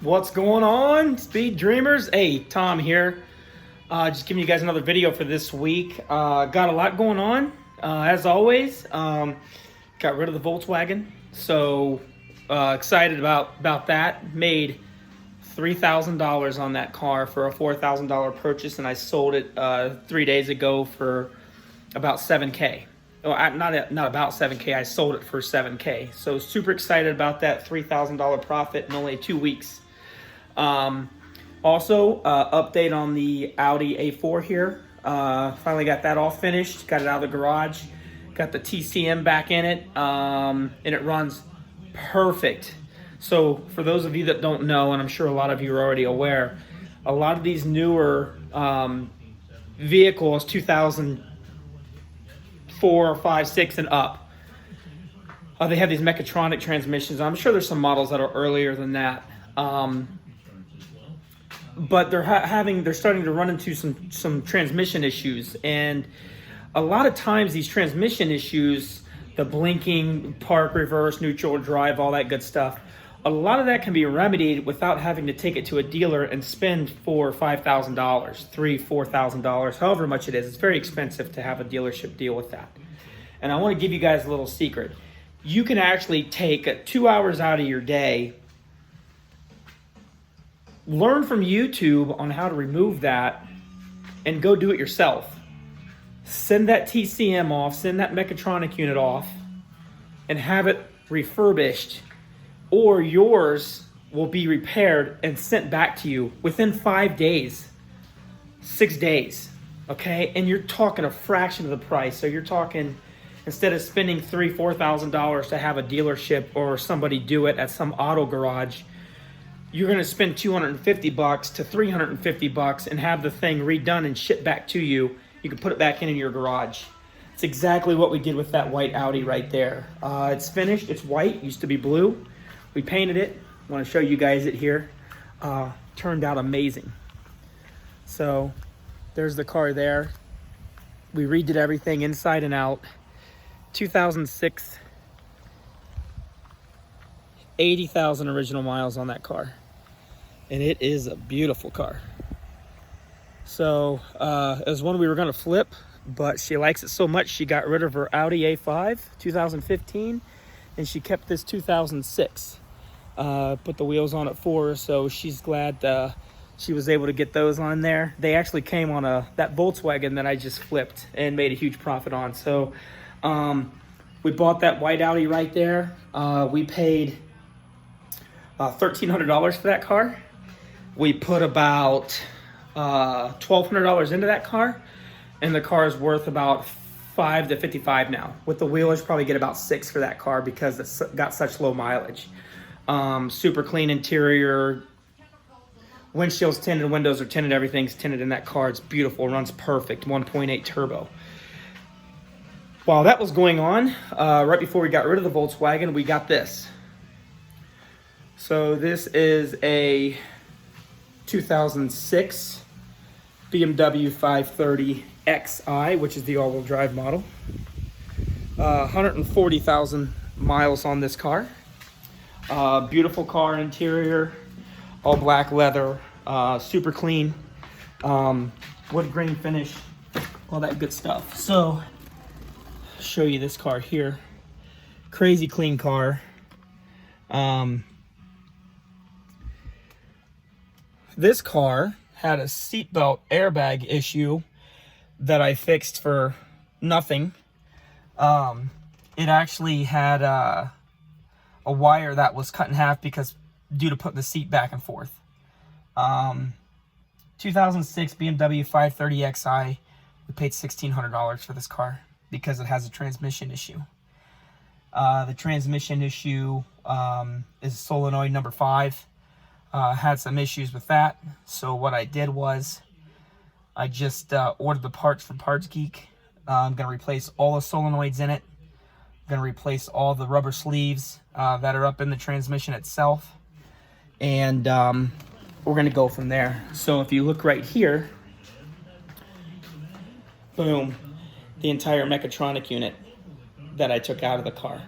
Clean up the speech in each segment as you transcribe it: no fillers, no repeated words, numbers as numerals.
What's going on, Speed Dreamers? Hey, Tom here. Just giving you guys another video for this week. Got a lot going on, as always. Got rid of the Volkswagen, so excited about that. Made $3,000 on that car for a $4,000 purchase, and I sold it 3 days ago for about $7K. Well, not about $7K. I sold it for $7K. So super excited about that $3,000 profit in only 2 weeks. Also, update on the Audi A4 here. Finally got that all finished. Got it out of the garage. Got the TCM back in it, and it runs perfect. So for those of you that don't know, and I'm sure a lot of you are already aware, a lot of these newer vehicles, 2004, 5, 6, and up, they have these mechatronic transmissions. I'm sure there's some models that are earlier than that. But they're starting to run into some transmission issues, and a lot of times these transmission issues, the blinking, park, reverse, neutral, drive, all that good stuff, a lot of that can be remedied without having to take it to a dealer and spend $4,000 or $5,000, $3,000, $4,000, however much it is. It's very expensive to have a dealership deal with that. And I want to give you guys a little secret. You can actually take 2 hours out of your day, learn from YouTube on how to remove that, and go do it yourself. Send that TCM off, send that mechatronic unit off, and have it refurbished, or yours will be repaired and sent back to you within 5 days, 6 days, okay? And you're talking a fraction of the price. So you're talking, instead of spending $3,000, $4,000 to have a dealership or somebody do it at some auto garage, you're gonna spend $250 to $350 and have the thing redone and shipped back to you. You can put it back in your garage. It's exactly what we did with that white Audi right there. It's finished, it's white, used to be blue. We painted it. I wanna show you guys it here. Turned out amazing. So there's the car there. We redid everything inside and out. 2006, 80,000 original miles on that car. And it is a beautiful car. So it was one we were gonna flip, but she likes it so much she got rid of her Audi A5 2015, and she kept this 2006. Put the wheels on it for her, so she's glad she was able to get those on there. They actually came on that Volkswagen that I just flipped and made a huge profit on. So we bought that white Audi right there. We paid $1,300 for that car. We put about $1,200 into that car, and the car is worth about $5 to $55 now. With the wheelers, probably get about $6 for that car because it's got such low mileage. Super clean interior, windshield's tinted, windows are tinted, everything's tinted in that car. It's beautiful, runs perfect, 1.8 turbo. While that was going on, right before we got rid of the Volkswagen, we got this. So this is a 2006 BMW 530 Xi, which is the all-wheel drive model. 140,000 miles on this car. Beautiful car interior, all black leather, super clean, wood grain finish, all that good stuff. So, show you this car here. Crazy clean car. This car had a seatbelt airbag issue that I fixed for nothing. It actually had a wire that was cut in half due to putting the seat back and forth. 2006 BMW 530 Xi. We paid $1,600 for this car because it has a transmission issue. The transmission issue is solenoid number 5. Had some issues with that, so what I did was I just ordered the parts from Parts Geek. I'm going to replace all the solenoids in it. I'm going to replace all the rubber sleeves that are up in the transmission itself, and we're going to go from there. So if you look right here, boom, the entire mechatronic unit that I took out of the car.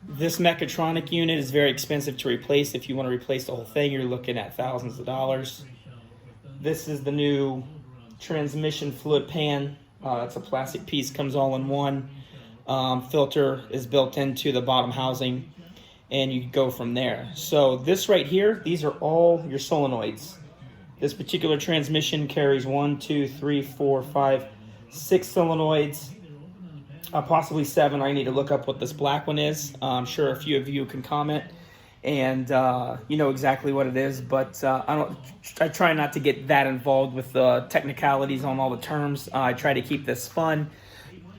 This mechatronic unit is very expensive to replace. If you want to replace the whole thing, you're looking at thousands of dollars. This is the new transmission fluid pan. It's a plastic piece, comes all in one. Filter is built into the bottom housing, and you go from there. So this right here, these are all your solenoids. This particular transmission carries 1, 2, 3, 4, 5, 6 solenoids, possibly 7. I need to look up what this black one is. I'm sure a few of you can comment and you know exactly what it is, but I try not to get that involved with the technicalities on all the terms. I try to keep this fun.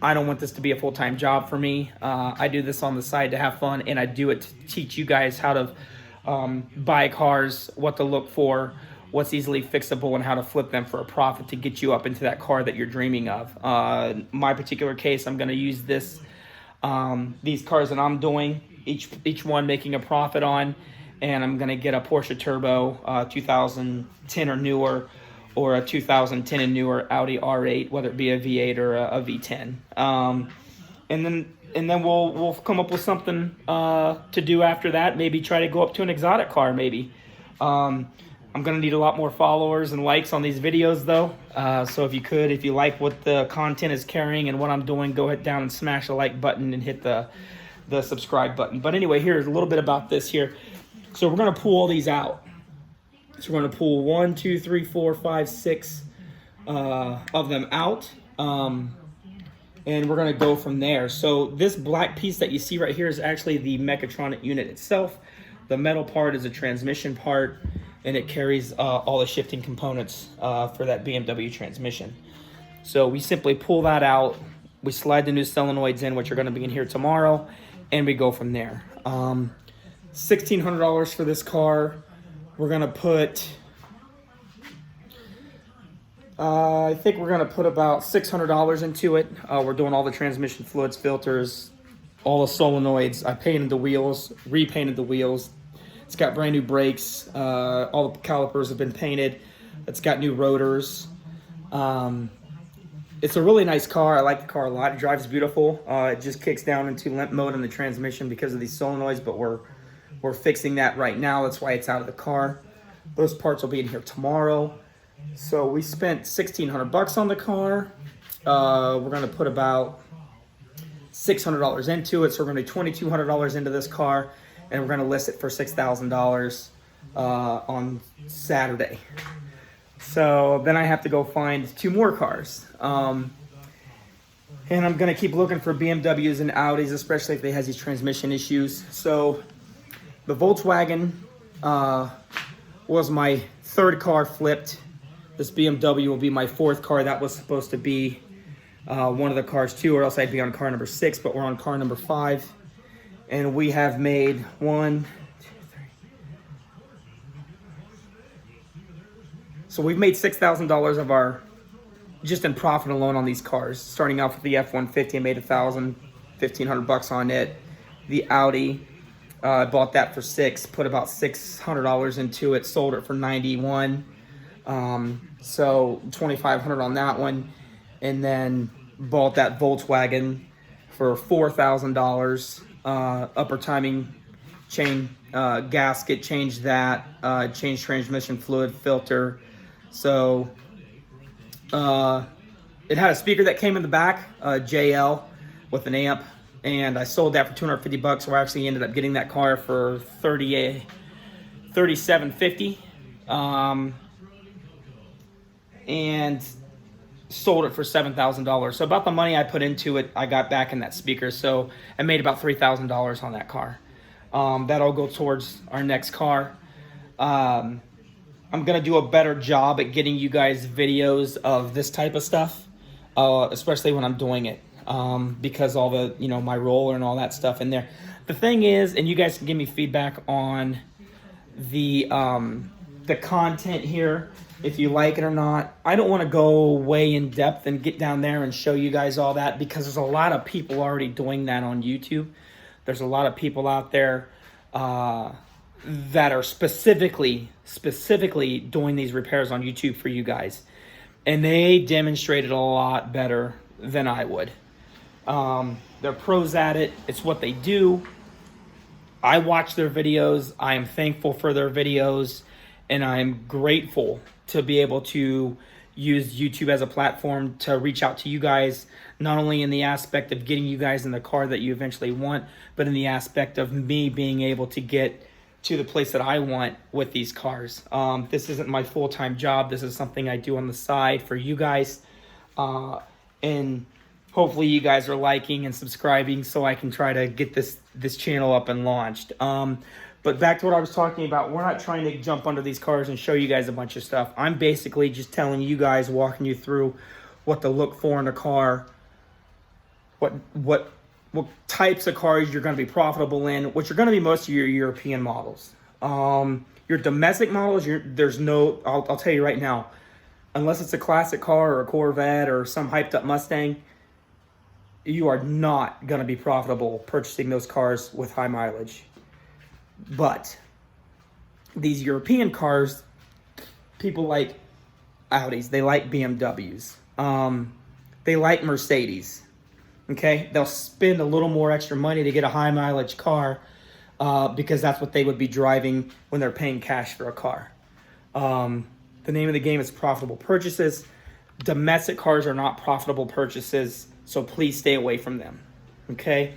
I don't want this to be a full-time job for me. I do this on the side to have fun, and I do it to teach you guys how to buy cars, what to look for, what's easily fixable, and how to flip them for a profit to get you up into that car that you're dreaming of. My particular case, I'm going to use these cars that I'm doing, each one making a profit on, and I'm going to get a Porsche Turbo 2010 or newer, or a 2010 and newer Audi R8, whether it be a V8 or a V10. And then we'll come up with something to do after that. Maybe try to go up to an exotic car, maybe. I'm going to need a lot more followers and likes on these videos, though. So if you like what the content is carrying and what I'm doing, go ahead down and smash the like button and hit the subscribe button. But anyway, here's a little bit about this here. So we're going to pull all these out. So we're going to pull 1, 2, 3, 4, 5, 6 of them out. And we're going to go from there. So this black piece that you see right here is actually the mechatronic unit itself. The metal part is a transmission part, and it carries all the shifting components for that BMW transmission. So we simply pull that out, we slide the new solenoids in, which are going to be in here tomorrow, and we go from there. $1,600 for this car. We're going to put, I think we're going to put about $600 into it. We're doing all the transmission fluids, filters, all the solenoids. I painted the wheels, repainted the wheels. It's got brand new brakes. All the calipers have been painted. It's got new rotors. It's a really nice car. I like the car a lot. It drives beautiful. It just kicks down into limp mode in the transmission because of these solenoids, but we're fixing that right now. That's why it's out of the car. Those parts will be in here tomorrow. So we spent $1,600 on the car. We're going to put about $600 into it. So we're going to do $2,200 into this car, and we're going to list it for $6,000 on Saturday. So then I have to go find 2 more cars. And I'm going to keep looking for BMWs and Audis, especially if they have these transmission issues. So the Volkswagen was my 3rd car flipped. This BMW will be my 4th car. That was supposed to be one of the cars too, or else I'd be on car number 6, but we're on car number 5. And we have made 1, 2, 3. So we've made $6,000 of our, just in profit alone on these cars. Starting off with the F-150, I made $1,500 on it. The Audi, I bought that for $6,000, put about $600 into it, sold it for $91,000. So $2,500 on that one, and then bought that Volkswagen for $4,000. Upper timing chain gasket, changed that, changed transmission fluid, filter. So it had a speaker that came in the back, JL, with an amp, and I sold that for $250. So I actually ended up getting that car for $37.50, and sold it for $7,000. So about the money I put into it, I got back in that speaker. So I made about $3,000 on that car. That'll go towards our next car. I'm gonna do a better job at getting you guys videos of this type of stuff, especially when I'm doing it, because all the, my roller and all that stuff in there. The thing is, and you guys can give me feedback on the content here, if you like it or not. I don't want to go way in depth and get down there and show you guys all that, because there's a lot of people already doing that on YouTube. There's a lot of people out there that are specifically doing these repairs on YouTube for you guys, and they demonstrated a lot better than I would. They're pros at it. It's what they do. I watch their videos. I am thankful for their videos, and I'm grateful to be able to use YouTube as a platform to reach out to you guys, not only in the aspect of getting you guys in the car that you eventually want, but in the aspect of me being able to get to the place that I want with these cars. This isn't my full-time job. This is something I do on the side for you guys. And hopefully you guys are liking and subscribing so I can try to get this channel up and launched. But back to what I was talking about, we're not trying to jump under these cars and show you guys a bunch of stuff. I'm basically just telling you guys, walking you through what to look for in a car, what types of cars you're going to be profitable in, which are going to be most of your European models. Your domestic models, there's no, I'll tell you right now, unless it's a classic car or a Corvette or some hyped up Mustang, you are not going to be profitable purchasing those cars with high mileage. But these European cars, people like Audis, they like BMWs, they like Mercedes. Okay, they'll spend a little more extra money to get a high mileage car because that's what they would be driving when they're paying cash for a car. The name of the game is profitable purchases. Domestic cars are not profitable purchases, so please stay away from them. Okay,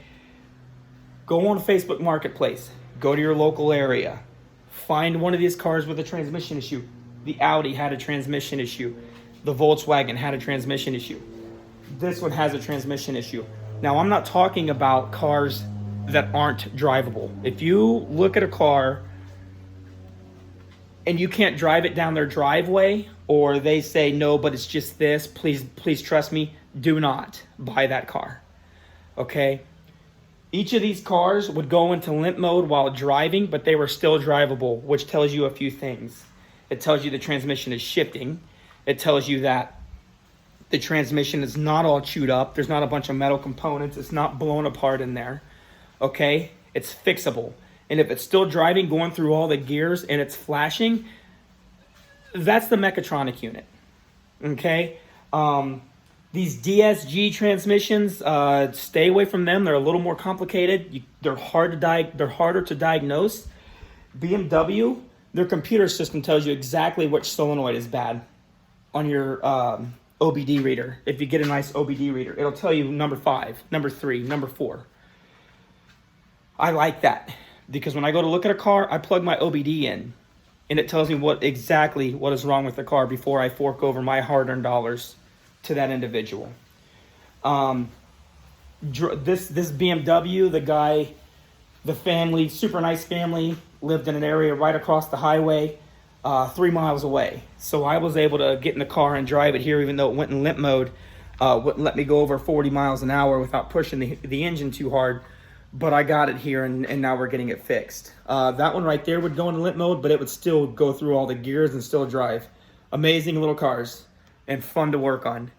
go on Facebook Marketplace. Go to your local area. Find one of these cars with a transmission issue. The Audi had a transmission issue. The Volkswagen had a transmission issue. This one has a transmission issue. Now, I'm not talking about cars that aren't drivable. If you look at a car and you can't drive it down their driveway, or they say, no, but it's just this, please trust me, do not buy that car. Okay? Each of these cars would go into limp mode while driving, but they were still drivable, which tells you a few things. It tells you the transmission is shifting. It tells you that the transmission is not all chewed up. There's not a bunch of metal components. It's not blown apart in there. Okay? It's fixable. And if it's still driving, going through all the gears, and it's flashing, that's the mechatronic unit. Okay? These DSG transmissions, stay away from them. They're a little more complicated. They're harder to diagnose. BMW, their computer system tells you exactly which solenoid is bad on your OBD reader. If you get a nice OBD reader, it'll tell you number 5, number 3, number 4. I like that because when I go to look at a car, I plug my OBD in, and it tells me exactly what is wrong with the car before I fork over my hard-earned dollars to that individual. This BMW, the family, super nice family, lived in an area right across the highway, 3 miles away. So I was able to get in the car and drive it here, even though it went in limp mode. Wouldn't let me go over 40 miles an hour without pushing the engine too hard. But I got it here, and now we're getting it fixed. That one right there would go into limp mode, but it would still go through all the gears and still drive. Amazing little cars and fun to work on.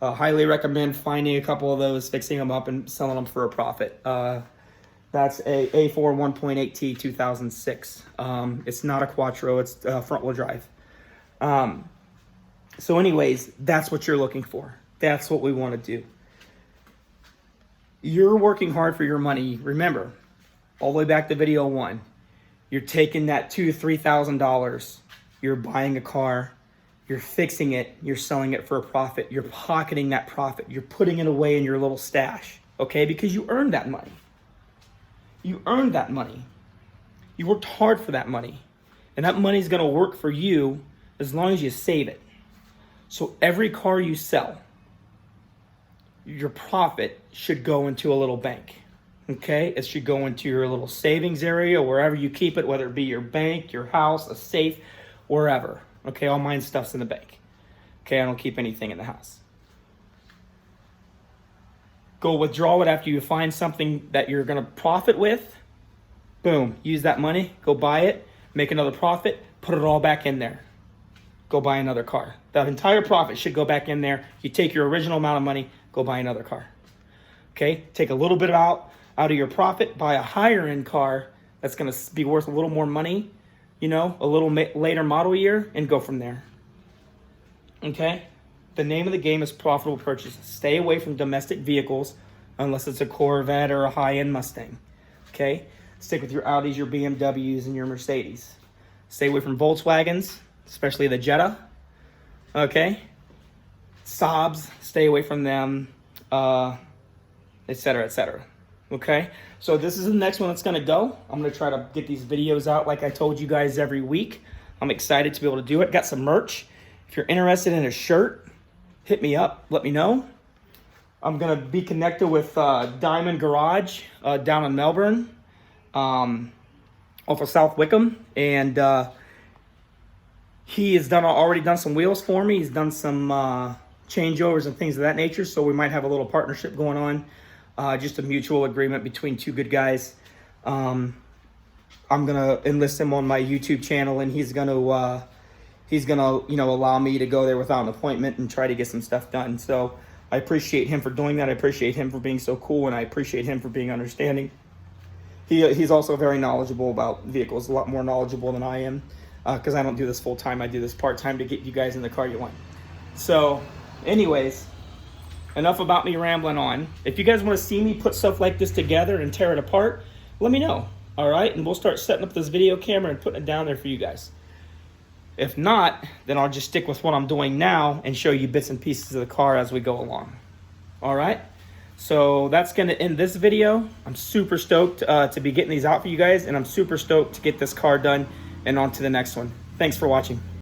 Highly recommend finding a couple of those, fixing them up, and selling them for a profit. That's a A4 1.8T 2006. It's not a Quattro, it's front-wheel drive. So anyways, that's what you're looking for. That's what we want to do. You're working hard for your money. Remember, all the way back to video 1, you're taking that $2,000 to $3,000. You're buying a car. You're fixing it. You're selling it for a profit. You're pocketing that profit. You're putting it away in your little stash, okay? Because you earned that money. You earned that money. You worked hard for that money. And that money is going to work for you as long as you save it. So every car you sell, your profit should go into a little bank, okay? It should go into your little savings area, wherever you keep it, whether it be your bank, your house, a safe, wherever. Okay, all mine stuff's in the bank. Okay, I don't keep anything in the house. Go withdraw it after you find something that you're going to profit with. Boom, use that money, go buy it, make another profit, put it all back in there. Go buy another car. That entire profit should go back in there. You take your original amount of money, go buy another car. Okay, take a little bit out of your profit, buy a higher end car that's going to be worth a little more money, you know, a little later model year, and go from there. Okay? The name of the game is profitable purchases. Stay away from domestic vehicles unless it's a Corvette or a high-end Mustang. Okay? Stick with your Audis, your BMWs, and your Mercedes. Stay away from Volkswagens, especially the Jetta. Okay? Saabs, stay away from them, etc., etc. Okay? So this is the next one that's going to go. I'm going to try to get these videos out like I told you guys every week. I'm excited to be able to do it. Got some merch. If you're interested in a shirt, hit me up. Let me know. I'm going to be connected with Diamond Garage down in Melbourne, off of South Wickham. And he has already done some wheels for me. He's done some changeovers and things of that nature. So we might have a little partnership going on. Just a mutual agreement between two good guys. I'm gonna enlist him on my YouTube channel, and he's gonna allow me to go there without an appointment and try to get some stuff done. So I appreciate him for doing that. I appreciate him for being so cool, and I appreciate him for being understanding. He's also very knowledgeable about vehicles, a lot more knowledgeable than I am, because I don't do this full time. I do this part time to get you guys in the car you want. So, anyways. Enough about me rambling on. If you guys want to see me put stuff like this together and tear it apart, let me know. All right? And we'll start setting up this video camera and putting it down there for you guys. If not, then I'll just stick with what I'm doing now and show you bits and pieces of the car as we go along. All right? So that's going to end this video. I'm super stoked to be getting these out for you guys, and I'm super stoked to get this car done and on to the next one. Thanks for watching.